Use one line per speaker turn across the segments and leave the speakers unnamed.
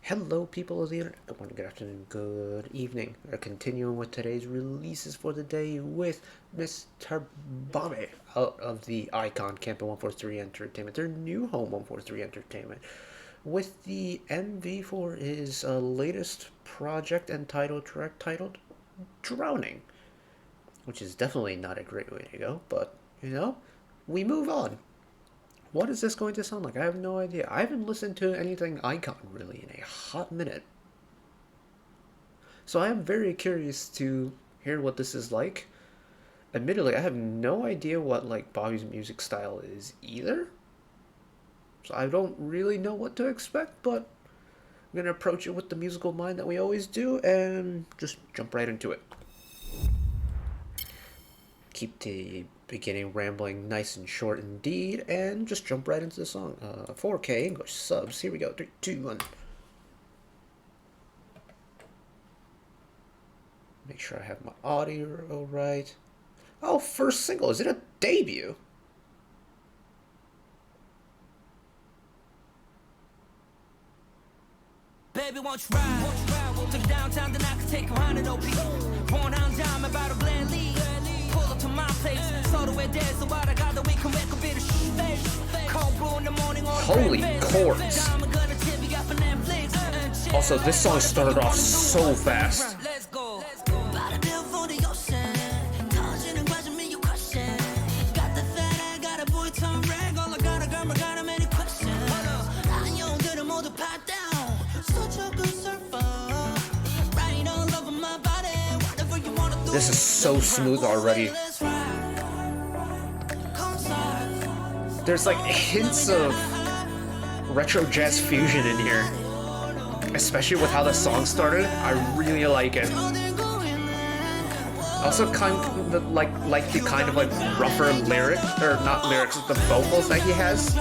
Hello, people of the internet. Good morning, good afternoon, good evening. We're continuing with today's releases for the day with Mr. Bobby out of the iKON Camping 143 Entertainment, their new home 143 Entertainment, with the MV for his latest project and title track titled Drowning, which is definitely not a great way to go, but we move on. What is this going to sound like? I have no idea. I haven't listened to anything iKON really in a hot minute. So I am very curious to hear what this is like. Admittedly, I have no idea what Bobby's music style is either. So I don't really know what to expect, but I'm gonna approach it with the musical mind that we always do and just jump right into it. Keep the beginning rambling nice and short indeed, and just jump right into the song. 4K English subs. Here we go. 3, 2, 1. Make sure I have my audio right. Oh, first single. Is it a debut?
Baby, won't you ride to the downtown, then I can take you on an OP. Born on time, about a blend lead. Pull up to my place, so the way there's the water, got the we can make a bit of space. Cold brew in the morning, on
holy chords. Also, this song started off so fast.
Let's go.
This is so smooth already. There's like hints of retro jazz fusion in here, especially with how the song started. I really like it. Also, kind of like the kind of rougher lyric, or not lyrics, the vocals that he has.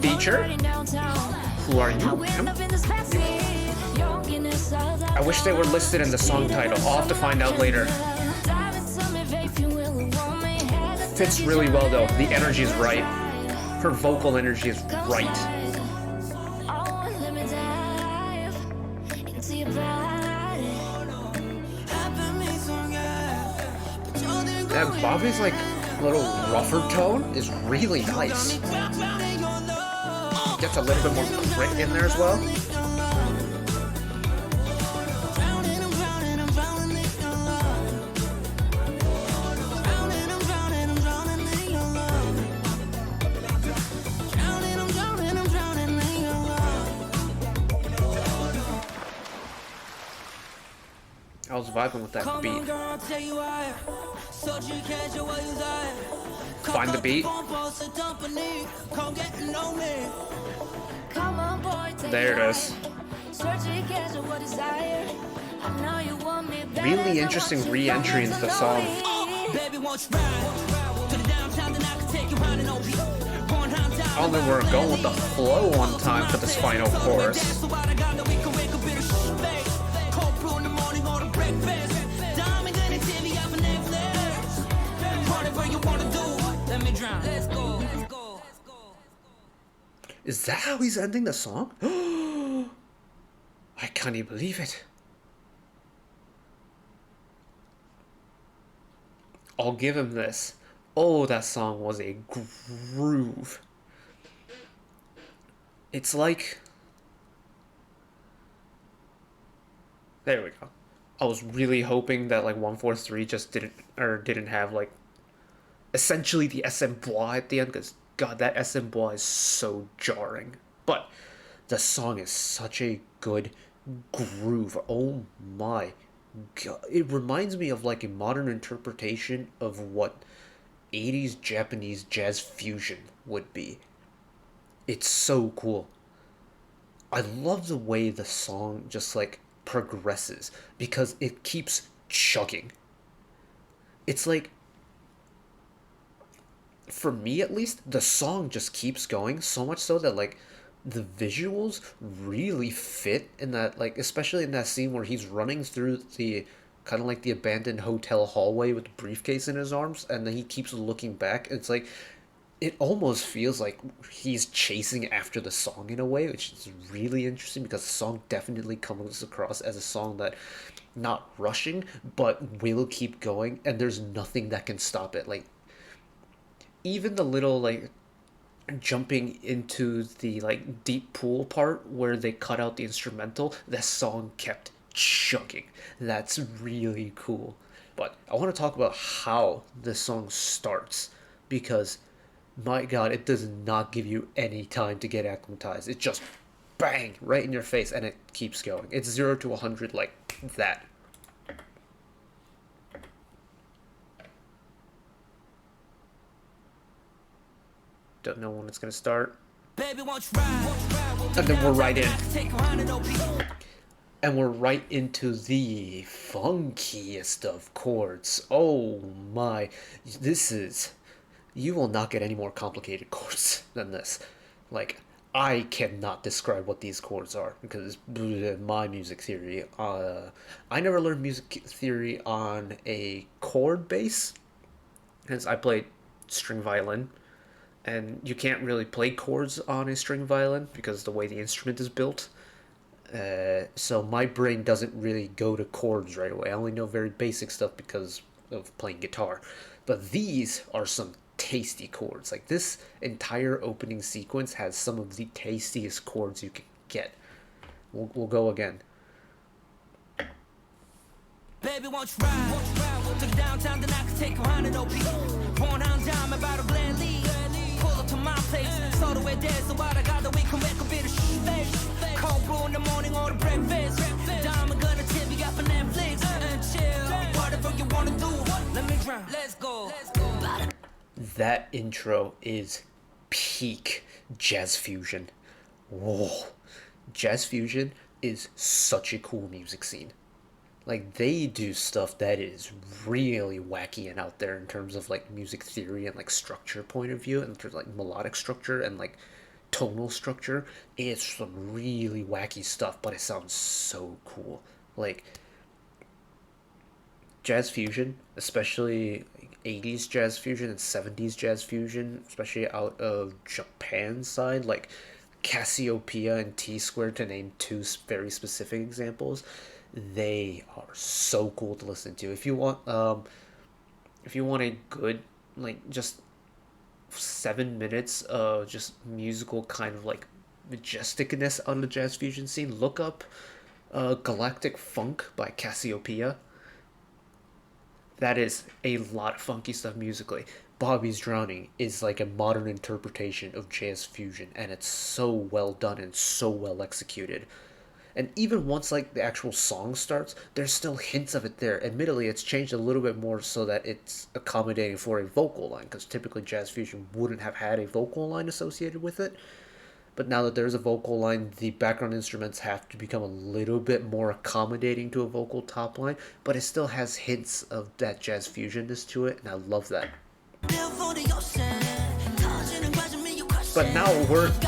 Feature? Who are you? I wish they were listed in the song title. I'll have to find out later. Fits really well though. The energy is right. Her vocal energy is right. That Bobby's little rougher tone is really nice. Gets a little bit more grit in there as well. I was vibing with that beat. Find the beat. There it is. Really interesting re-entry into the song. I don't think we're going with the flow on time for this final chorus. Is that how he's ending the song? I can't even believe it. I'll give him this. Oh, that song was a groove. It's like... There we go. I was really hoping that 143 just didn't have essentially the SM bois at the end, because God, that SM bois is so jarring. But the song is such a good groove. Oh my God. It reminds me of a modern interpretation of what 80s Japanese jazz fusion would be. It's so cool. I love the way the song just progresses, because it keeps chugging. It's for me at least, the song just keeps going so much so that like the visuals really fit in that, like especially in that scene where he's running through the kind of like the abandoned hotel hallway with the briefcase in his arms, and then he keeps looking back. It's like it almost feels like he's chasing after the song in a way, which is really interesting because the song definitely comes across as a song that not rushing but will keep going, and there's nothing that can stop it. Like even the little like jumping into the like deep pool part where they cut out the instrumental, the song kept chugging. That's really cool. But I want to talk about how this song starts because my god, it does not give you any time to get acclimatized. It just bang right in your face and it keeps going. It's 0 to 100 like that. Don't know when it's gonna start.
Baby, won't you ride?
And then we're right in.
Take a hundred OP.
And we're right into the funkiest of chords. Oh my. This is. You will not get any more complicated chords than this. Like, I cannot describe what these chords are because my music theory. I never learned music theory on a chord base, because I played string violin, and you can't really play chords on a string violin because the way the instrument is built. So my brain doesn't really go to chords right away. I only know very basic stuff because of playing guitar. But these are some tasty chords. Like this entire opening sequence has some of the tastiest chords you can get. We'll go again.
Baby, won't you ride? To the downtown, then I can take a hundred OP. Born on dime, about a gladly. Pull up to my place. Saw the way there's a water, got the we can make a bit of space. Cold brew in the morning or the breakfast. Diamond gonna tip you up on Netflix and chill. Whatever you wanna do, let me drown. Let's go.
That intro is peak jazz fusion. Whoa. Jazz fusion is such a cool music scene. Like they do stuff that is really wacky and out there in terms of like music theory and like structure point of view, and in terms of like melodic structure and like tonal structure. It's some really wacky stuff, but it sounds so cool. Like jazz fusion, especially like 80s jazz fusion and 70s jazz fusion, especially out of Japan's side, like Cassiopeia and T Squared, to name two very specific examples. They are so cool to listen to. If you want a good like just 7 minutes of just musical kind of like majesticness on the jazz fusion scene, look up Galactic Funk by Cassiopeia. That is a lot of funky stuff musically. Bobby's Drowning is like a modern interpretation of jazz fusion, and it's so well done and so well executed. And even once like the actual song starts, there's still hints of it there. Admittedly, it's changed a little bit more so that it's accommodating for a vocal line, because typically jazz fusion wouldn't have had a vocal line associated with it. But now that there's a vocal line, the background instruments have to become a little bit more accommodating to a vocal top line, but it still has hints of that jazz fusionness to it, and I love that. But now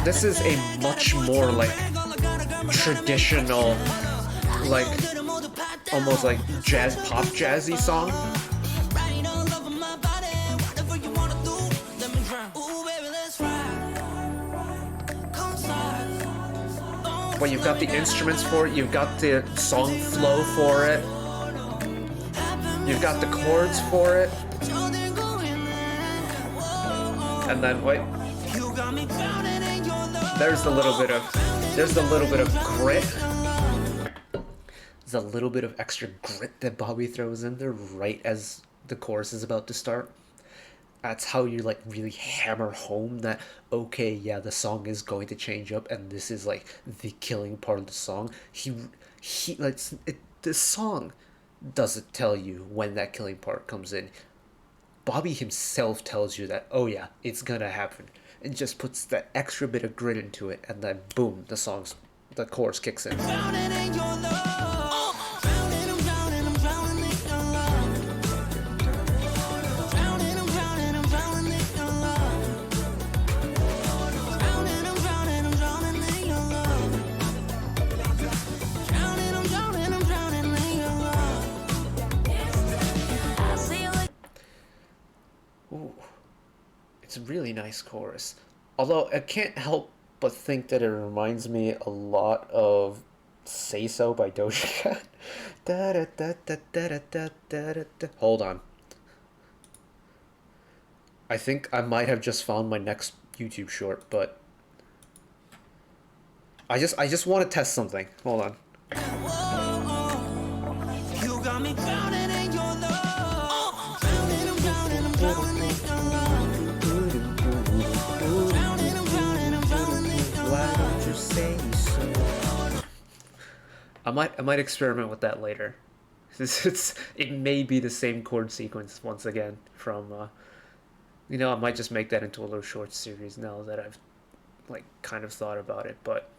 this is a much more like traditional, like almost like jazz pop jazzy song. But you've got the instruments for it, you've got the song flow for it, you've got the chords for it, and then wait, there's a little bit of grit. There's a little bit of extra grit that Bobby throws in there right as the chorus is about to start. That's how you like really hammer home that, okay, yeah, the song is going to change up, and this is like the killing part of the song. He like the song doesn't tell you when that killing part comes in. Bobby himself tells you that, oh yeah, it's gonna happen, and just puts that extra bit of grit into it, and then boom, the chorus kicks in. It's a really nice chorus. Although I can't help but think that it reminds me a lot of Say So by Doja Cat. Da, da, da, da, da, da, da, da, da. Hold on. I think I might have just found my next YouTube short, but I just want to test something. Hold on.
You got me drowning in your love. Drowning, I'm drowning, I'm drowning in your love. Drowning, I'm drowning, I'm drowning in your
Why
love.
don't you say so? I might experiment with that later. It may be the same chord sequence once again from I might just make that into a little short series now that I've like kind of thought about it. But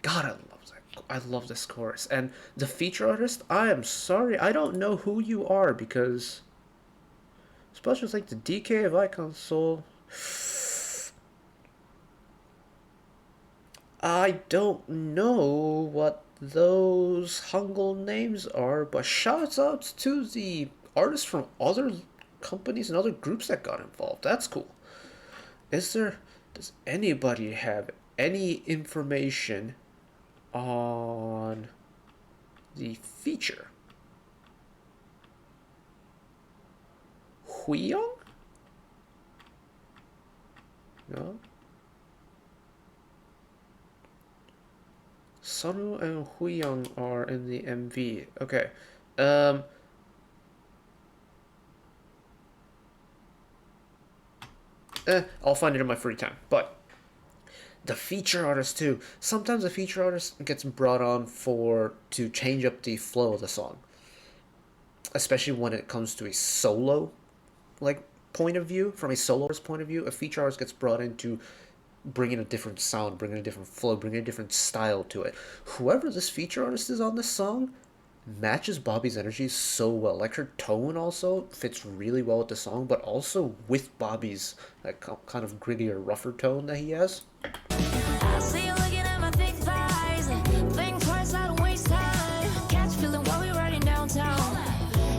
God, I love that. I love this chorus. And the feature artist, I am sorry, I don't know who you are because especially with like the DK of iKON Soul. I don't know what those Hangul names are, but shouts out to the artists from other companies and other groups that got involved. That's cool. Does anybody have any information on the feature? Huiyong? No? Sunu and Huiyong are in the MV. Okay. Um, I'll find it in my free time. But the feature artist too. Sometimes the feature artist gets brought on to change up the flow of the song, especially when it comes to a solo like point of view. From a soloist point of view, a feature artist gets brought in to bring in a different sound, bring in a different flow, bring in a different style to it. Whoever this feature artist is on this song matches Bobby's energy so well. Like her tone also fits really well with the song, but also with Bobby's like kind of grittier, rougher tone that he has.
I see you looking at my thick thighs. Think twice, I don't waste time. Catch feeling while we're riding downtown.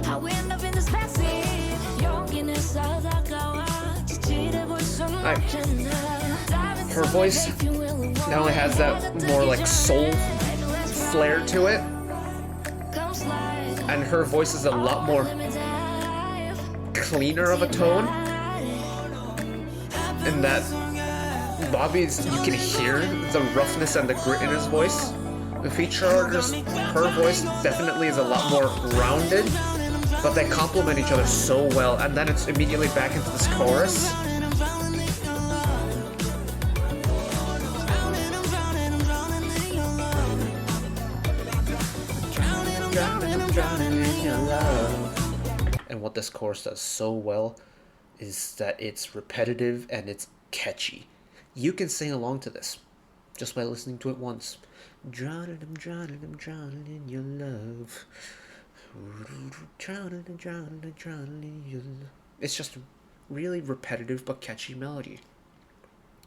How we end up in this backseat. 용기는 쏟아가와. 지치를 볼 수는 없잖아.
Her voice not only has that more like soul flair to it, and her voice is a lot more cleaner of a tone, and that Bobby's, you can hear the roughness and the grit in his voice. The feature artist, her voice definitely is a lot more rounded, but they complement each other so well, and then it's immediately back into this chorus. And what this chorus does so well is that it's repetitive and it's catchy. You can sing along to this just by listening to it once. Drowning, I'm drowning, I'm drowning in your love. Drowning, I'm drowning, I'm drowning in your love. It's just a really repetitive but catchy melody.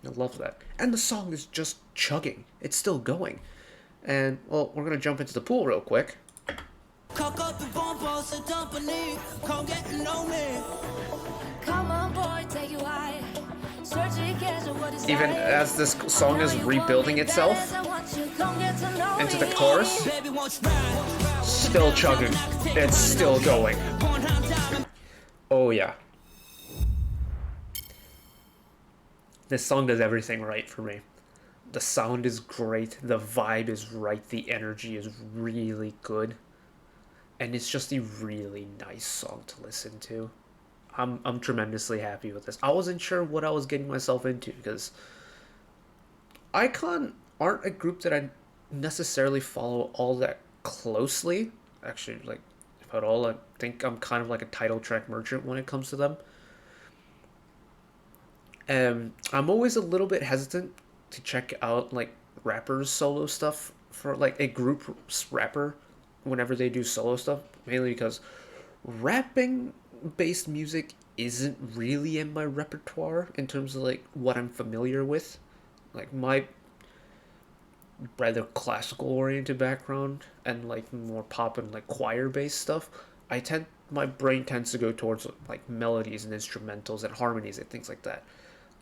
I love that. And the song is just chugging. It's still going. And, well, we're going to jump into the pool real quick.
Cock up the bonbons and company. Come getting on me. Come on, boy, take you high.
Even as this song is rebuilding itself into the chorus, still chugging. It's still going. Oh yeah. This song does everything right for me. The sound is great, the vibe is right, the energy is really good. And it's just a really nice song to listen to. I'm tremendously happy with this. I wasn't sure what I was getting myself into because iKON aren't a group that I necessarily follow all that closely. Actually, like, if at all, I think I'm kind of like a title track merchant when it comes to them. I'm always a little bit hesitant to check out like rappers' solo stuff for like a group rapper whenever they do solo stuff, mainly because rapping based music isn't really in my repertoire in terms of like what I'm familiar with. Like my rather classical oriented background and like more pop and like choir based stuff, I tend my brain tends to go towards like melodies and instrumentals and harmonies and things like that.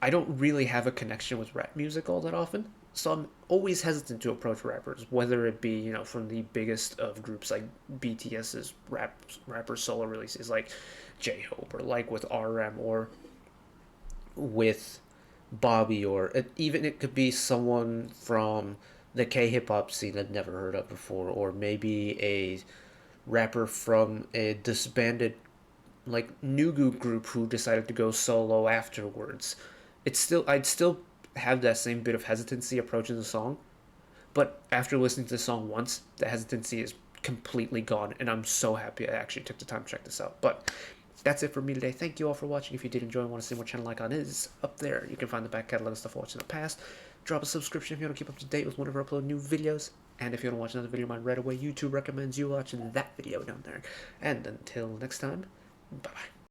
I don't really have a connection with rap music all that often, so I'm always hesitant to approach rappers, whether it be from the biggest of groups like BTS's rapper solo releases like J Hope, or like with RM, or with Bobby, or even it could be someone from the K hip hop scene I'd never heard of before, or maybe a rapper from a disbanded like Nugu group who decided to go solo afterwards. I'd still have that same bit of hesitancy approaching the song, but after listening to the song once, the hesitancy is completely gone, and I'm so happy I actually took the time to check this out. But that's it for me today. Thank you all for watching. If you did enjoy and want to see what channel icon is, up there. You can find the back catalog of stuff I watched in the past. Drop a subscription if you want to keep up to date with whenever I upload new videos. And if you want to watch another video of mine right away, YouTube recommends you watching that video down there. And until next time, bye-bye.